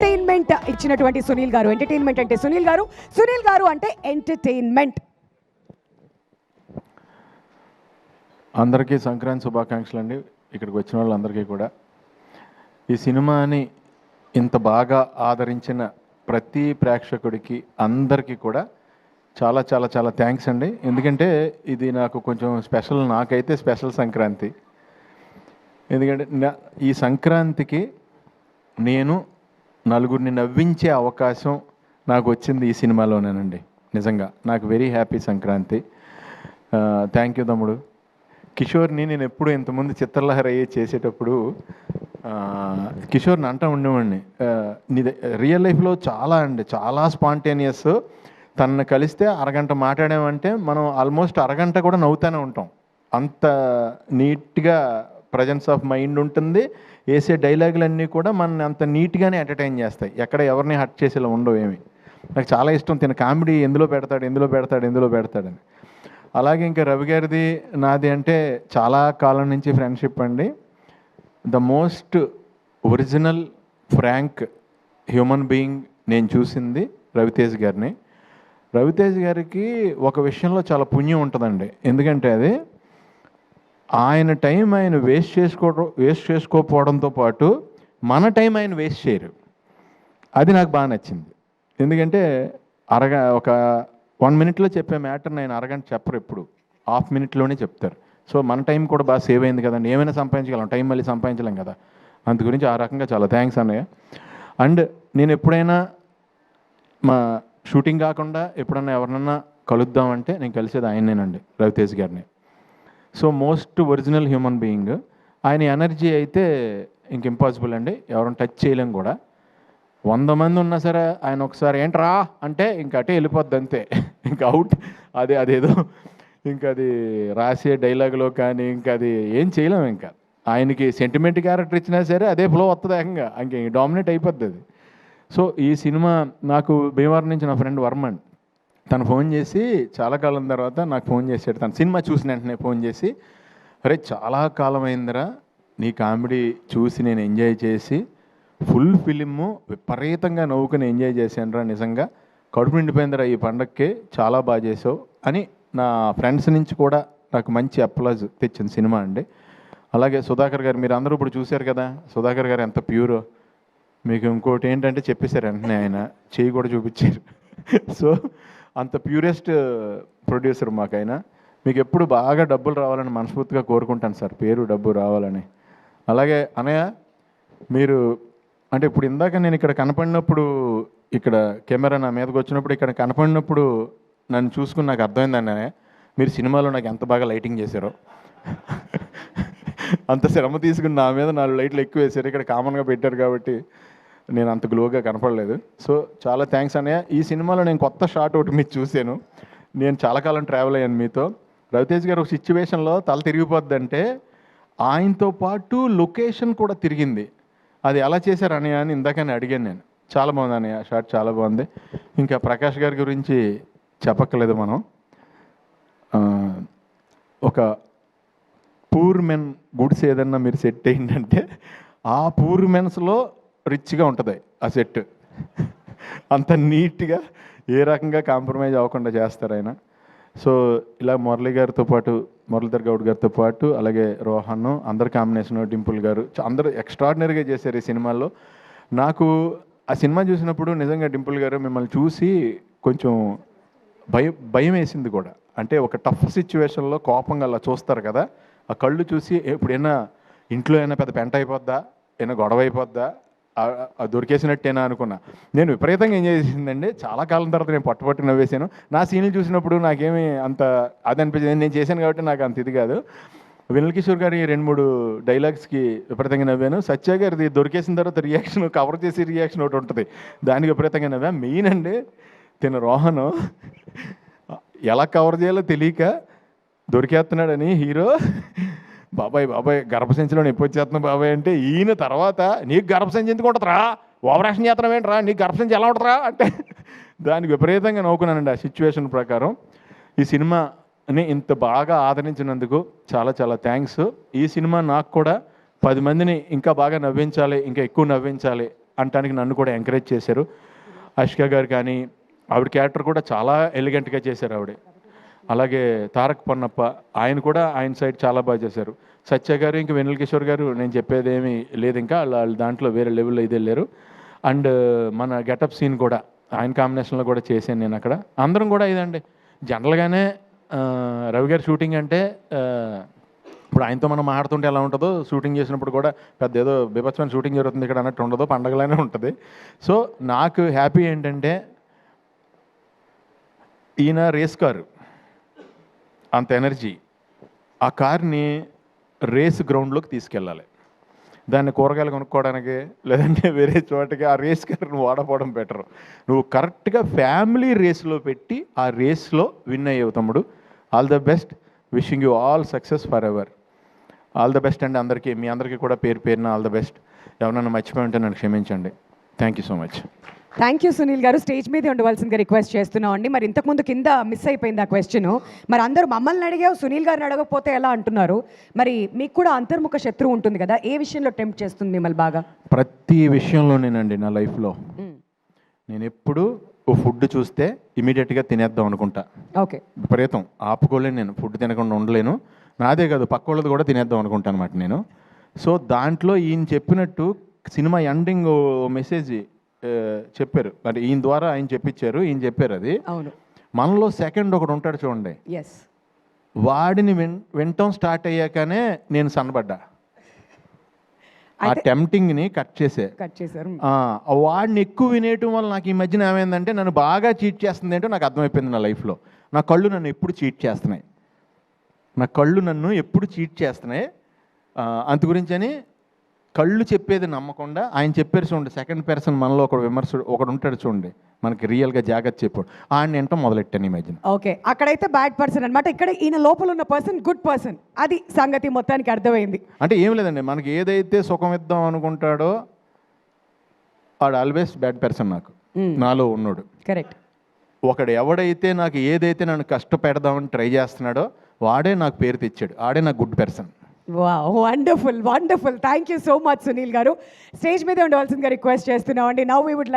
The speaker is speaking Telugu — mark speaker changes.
Speaker 1: ఎంటర్టైన్మెంట్ ఇచ్చినటువంటి సునీల్ గారు. ఎంటర్టైన్మెంట్ అంటే సునీల్ గారు, సునీల్ గారు అంటే ఎంటర్టైన్మెంట్.
Speaker 2: అందరికీ సంక్రాంతి శుభాకాంక్షలు అండి. ఇక్కడికి వచ్చిన వాళ్ళందరికీ కూడా ఈ సినిమాని ఇంత బాగా ఆదరించిన ప్రతి ప్రేక్షకుడికి అందరికీ కూడా చాలా చాలా చాలా థ్యాంక్స్ అండి. ఎందుకంటే ఇది నాకు కొంచెం స్పెషల్, నాకైతే స్పెషల్ సంక్రాంతి. ఎందుకంటే ఈ సంక్రాంతికి నేను నలుగురిని నవ్వించే అవకాశం నాకు వచ్చింది ఈ సినిమాలోనేనండి. నిజంగా నాకు very happy Sankranti. Thank you తమ్ముడు. కిషోర్ని నేను ఎప్పుడు ఇంతకుముందు చిత్రలహరి అయ్యే చేసేటప్పుడు కిషోర్ని అంటూ ఉండేవాడిని, రియల్ లైఫ్లో చాలా స్పాంటేనియస్. తనను కలిస్తే అరగంట మాట్లాడామంటే మనం ఆల్మోస్ట్ అరగంట కూడా నవ్వుతూనే ఉంటాం. అంత నీట్గా ప్రజెన్స్ ఆఫ్ మైండ్ ఉంటుంది. వేసే డైలాగులన్నీ కూడా మన అంత నీట్గానే ఎంటర్టైన్ చేస్తాయి. ఎక్కడ ఎవరిని హర్ట్ చేసేలా ఉండవు ఏమి. నాకు చాలా ఇష్టం తిన కామెడీ ఎందులో పెడతాడని. అలాగే ఇంకా రవి గారిది నాది అంటే చాలా కాలం నుంచి ఫ్రెండ్షిప్ అండి. The most original frank human being నేను చూసింది రవితేజ్ గారిని. రవితేజ్ గారికి ఒక విషయంలో చాలా పుణ్యం ఉంటుందండి. ఎందుకంటే అది ఆయన టైం ఆయన వేస్ట్ చేసుకోకపోవడంతో పాటు మన టైం ఆయన వేస్ట్ చేయరు. అది నాకు బాగా నచ్చింది. ఎందుకంటే ఒక 1 minute చెప్పే మ్యాటర్ని ఆయన అరగంట చెప్పరు, ఎప్పుడు ½ minute చెప్తారు. సో మన టైం కూడా బాగా సేవ్ అయింది కదండి. ఏమైనా సంపాదించగలం, టైం మళ్ళీ సంపాదించలేం కదా. అందు గురించి ఆ రకంగా చాలా థ్యాంక్స్ అన్నయ్య. అండ్ నేను ఎప్పుడైనా మా షూటింగ్ కాకుండా ఎప్పుడన్నా ఎవరినన్నా కలుద్దామంటే నేను కలిసేది ఆయనేనండి, రవితేజ్ గారిని. So most original human being. ఆయన ఎనర్జీ అయితే ఇంక ఇంపాసిబుల్ అండి, ఎవరిని టచ్ చేయలేం కూడా. 100 మంది ఉన్నా సరే ఆయన ఒకసారి ఏంట్రా అంటే ఇంక అటే వెళ్ళిపోద్ది అంతే, ఇంక అవుట్. అదేదో ఇంకా అది రాసే డైలాగులో కానీ ఇంకా అది ఏం చేయలేం. ఇంకా ఆయనకి సెంటిమెంట్ క్యారెక్టర్ ఇచ్చినా సరే అదే ఫ్లో వస్తుంది ఏకంగా, ఇంక డామినేట్ అయిపోద్ది అది. సో ఈ సినిమా నాకు భీమవరం నుంచి నా ఫ్రెండ్ వర్మన్ తను ఫోన్ చేసి చాలా కాలం తర్వాత నాకు ఫోన్ చేశాడు. తను సినిమా చూసిన వెంటనే ఫోన్ చేసి, అరే చాలా కాలం అయిందిరా నీ కామెడీ చూసి నేను ఎంజాయ్ చేసి ఫుల్ ఫిలిము విపరీతంగా నవ్వుకుని ఎంజాయ్ చేశానురా, నిజంగా కడుపు నిండిపోయిందిరా ఈ పండగకి, చాలా బాగా చేసావు అని నా ఫ్రెండ్స్ నుంచి కూడా నాకు మంచి అప్లాజ్ తెచ్చింది సినిమా అండి. అలాగే సుధాకర్ గారు, మీరు అందరూ ఇప్పుడు చూశారు కదా సుధాకర్ గారు ఎంత ప్యూరో. మీకు ఇంకోటి ఏంటంటే చెప్పేశారు వెంటనే, ఆయన చేయి కూడా చూపించారు. సో అంత ప్యూరెస్ట్ ప్రొడ్యూసర్ మాకు ఆయన. మీకు ఎప్పుడు బాగా డబ్బులు రావాలని మనస్ఫూర్తిగా కోరుకుంటాను సార్, పేరు డబ్బు రావాలని. అలాగే అనయ్య, మీరు అంటే ఇప్పుడు ఇందాక నేను ఇక్కడ కనపడినప్పుడు, ఇక్కడ కెమెరా నా మీదకి వచ్చినప్పుడు ఇక్కడ కనపడినప్పుడు నన్ను చూసుకుని నాకు అర్థమైంది అన్నయ్య, మీరు సినిమాలో నాకు ఎంత బాగా లైటింగ్ చేశారో. అంత శ్రమ తీసుకుని నా మీద 4 లైట్లు ఎక్కువ వేశారు. ఇక్కడ కామన్గా పెట్టారు కాబట్టి నేను అంత గ్లోగా కనపడలేదు. సో చాలా థ్యాంక్స్ అన్నయ్య. ఈ సినిమాలో నేను కొత్త షాట్ ఒకటి మీరు చూశాను. నేను చాలా కాలం ట్రావెల్ అయ్యాను మీతో. రవితేజ్ గారు ఒక సిచ్యువేషన్లో తల తిరిగిపోద్దంటే ఆయనతో పాటు లొకేషన్ కూడా తిరిగింది. అది ఎలా చేశారు అన్నయ్య అని ఇందాకనే అడిగాను నేను. చాలా బాగుంది అన్నయ్య, షాట్ చాలా బాగుంది. ఇంకా ప్రకాష్ గారి గురించి చెప్పక్కర్లేదు మనం. ఒక పూర్ మెన్ గుడ్స్ ఏదన్నా మీరు సెట్ అయిందంటే ఆ పూర్ మెన్స్లో రిచ్గా ఉంటుంది ఆ సెట్. అంత నీట్గా ఏ రకంగా కాంప్రమైజ్ అవ్వకుండా చేస్తారు ఆయన. సో ఇలా మురళీ గారితో పాటు, మురళీధర్ గౌడ్ గారితో పాటు, అలాగే రోహన్, అందరు కాంబినేషన్, డింపుల్ గారు అందరూ ఎక్స్ట్రాడినరీగా చేశారు ఈ సినిమాలో. నాకు ఆ సినిమా చూసినప్పుడు నిజంగా డింపుల్ గారు మిమ్మల్ని చూసి కొంచెం భయం వేసింది కూడా. అంటే ఒక టఫ్ సిచ్యువేషన్లో కోపంగా అలా చూస్తారు కదా, ఆ కళ్ళు చూసి ఎప్పుడైనా ఇంట్లో అయినా పెద్ద పెంట అయిపోద్దా, ఏమైనా గొడవ అయిపోద్దా, దొరికేసినట్టేనా అనుకున్నా. నేను విపరీతంగా ఎంజాయ్ చేసిందండి. చాలా కాలం తర్వాత నేను పట్టుపట్టు నవ్వేశాను. నా సీన్లు చూసినప్పుడు నాకేమీ అంత అది అనిపించింది, నేను చేశాను కాబట్టి నాకు అంత ఇది కాదు. వినల్ కిషోర్ గారి 2-3 డైలాగ్స్కి విపరీతంగా నవ్వాను. సత్య గారిది దొరికేసిన తర్వాత రియాక్షన్, కవర్ చేసే రియాక్షన్ ఒకటి ఉంటుంది, దానికి విపరీతంగా నవ్వా. మెయిన్ అండి తిన రోహన్ ఎలా కవర్ చేయాలో తెలియక దొరికేస్తున్నాడని హీరో, బాబాయ్ గర్భసంచిలో నొప్పి వచ్చేస్తున్నావు బాబాయ్ అంటే, ఈయన తర్వాత నీకు గర్భసంచి ఎందుకు ఉంటుందిరా, ఓవరాక్షన్ చేస్తున్నావు ఏంట్రా, నీకు గర్భసంచి ఎలా ఉంటుందిరా అంటే దానికి విపరీతంగా నవ్వుకున్నానండి ఆ సిచ్యువేషన్ ప్రకారం. ఈ సినిమాని ఇంత బాగా ఆదరించినందుకు చాలా చాలా థ్యాంక్స్. ఈ సినిమా నాకు కూడా 10 మందిని ఇంకా బాగా నవ్వించాలి, ఇంకా ఎక్కువ నవ్వించాలి అనటానికి నన్ను కూడా ఎంకరేజ్ చేశారు. అష్క గారు కానీ ఆవిడ క్యారెక్టర్ కూడా చాలా ఎలిగెంట్గా చేశారు ఆవిడ. అలాగే తారక్ పొన్నప్ప ఆయన కూడా ఆయన సైడ్ చాలా బాగా చేశారు. సత్య గారు ఇంకా వెన్నెల కిషోర్ గారు నేను చెప్పేది ఏమీ లేదు, ఇంకా వాళ్ళు దాంట్లో వేరే లెవెల్లో ఇది వెళ్ళారు. అండ్ మన గెటప్ సీన్ కూడా ఆయన కాంబినేషన్లో కూడా చేశాను నేను అక్కడ. అందరం కూడా ఇదండి జనరల్గానే రవి గారి షూటింగ్ అంటే ఇప్పుడు ఆయనతో మనం మాట్లాడుతుంటే ఎలా ఉంటుందో షూటింగ్ చేసినప్పుడు కూడా పెద్ద ఏదో బీభత్సమైన షూటింగ్ జరుగుతుంది ఇక్కడ అన్నట్టు ఉండదు, పండగలానే ఉంటుంది. సో నాకు హ్యాపీ ఏంటంటే ఈయన రేస్ కారు అంత ఎనర్జీ, ఆ కార్ని రేస్ గ్రౌండ్లోకి తీసుకెళ్ళాలి. దాన్ని కూరగాయలు కొనుక్కోవడానికి లేదంటే వేరే చోటకి ఆ రేస్ కారుని వాడపోవడం బెటరు. నువ్వు కరెక్ట్గా ఫ్యామిలీ రేస్లో పెట్టి ఆ రేస్లో విన్ అయ్యేవు తమ్ముడు. All the best, wishing you all success for ever. All the best అండి అందరికీ, మీ అందరికీ కూడా పేరు పేరున ఆల్ ద బెస్ట్. ఎవరన్నా మర్చిపోయి ఉంటే నన్ను క్షమించండి. Thank you so much.
Speaker 1: Thank you Sunil గారు. స్టేజ్ మీదే ఉండవలసిందిగా రిక్వెస్ట్ చేస్తున్నాం అండి. మరి ఇంతకుముందు కింద మిస్ అయిపోయింది ఆ క్వశ్చన్. మరి అందరూ మమ్మల్ని అడిగావు, సునీల్ గారిని అడగకపోతే ఎలా అంటున్నారు. మరి మీకు కూడా అంతర్ముఖ శత్రువు ఉంటుంది కదా, ఏ విషయంలో టెంప్ట్ చేస్తుంది మిమ్మల్ని బాగా?
Speaker 2: ప్రతి విషయంలోనేనండి నా లైఫ్లో. నేను ఎప్పుడు ఓ ఫుడ్ చూస్తే ఇమీడియట్గా తినేద్దాం అనుకుంటా.
Speaker 1: ఓకే.
Speaker 2: విపరీతం ఆపుకోలేను, నేను ఫుడ్ తినకుండా ఉండలేను. నాదే కాదు పక్క వాళ్ళది కూడా తినేద్దాం అనుకుంటాను అనమాట నేను. సో దాంట్లో ఈయన చెప్పినట్టు సినిమా ఎండింగ్ మెసేజ్ చెప్పారు, మరి ఈయన ద్వారా ఆయన చెప్పించారు, ఈయన చెప్పారు అది.
Speaker 1: అవును.
Speaker 2: మనలో సెకండ్ ఒకడు ఉంటాడు చూడండి,
Speaker 1: ఎస్,
Speaker 2: వాడిని వినటం స్టార్ట్ అయ్యాకనే నేను సన్నబడ్డా. ఆ టెంప్టింగ్ని కట్ చేశారు. వాడిని ఎక్కువ వినేయటం వల్ల నాకు ఈ మధ్యన ఏమైందంటే నన్ను బాగా చీట్ చేస్తుంది ఏంటో నాకు అర్థమైపోయింది నా లైఫ్లో. నా కళ్ళు నన్ను ఎప్పుడు చీట్ చేస్తున్నాయి, అంత గురించి అని కళ్ళు చెప్పేది నమ్మకుండా ఆయన చెప్పారు చూడండి. సెకండ్ పర్సన్ మనలో ఒకడు ఉంటాడు చూడండి, మనకి రియల్గా జాగ్రత్త చెప్పాడు, ఆయన ఏంటో మొదలెట్టాను ఈ మధ్యన.
Speaker 1: ఓకే, అక్కడైతే బ్యాడ్ పర్సన్ అనమాట, ఇక్కడ ఈయన లోపల ఉన్న పర్సన్ గుడ్ పర్సన్. అది సంగతి మొత్తానికి అర్థమైంది.
Speaker 2: అంటే ఏం లేదండి, మనకి ఏదైతే సుఖం ఇద్దాం అనుకుంటాడో వాడు ఆల్వేస్ బ్యాడ్ పర్సన్ నాకు, నాలో ఉన్నాడు.
Speaker 1: కరెక్ట్.
Speaker 2: ఒకడు ఎవడైతే నాకు ఏదైతే నన్ను కష్టపెడదామని ట్రై చేస్తున్నాడో వాడే నాకు పేరు తెచ్చాడు, ఆడే నాకు good person.
Speaker 1: Wonderful wonderful. Thank you so much Sunil గారు. స్టేజ్ మీద ఉండవలసిందిగా రిక్వెస్ట్ చేస్తున్నాం అండి. Now we would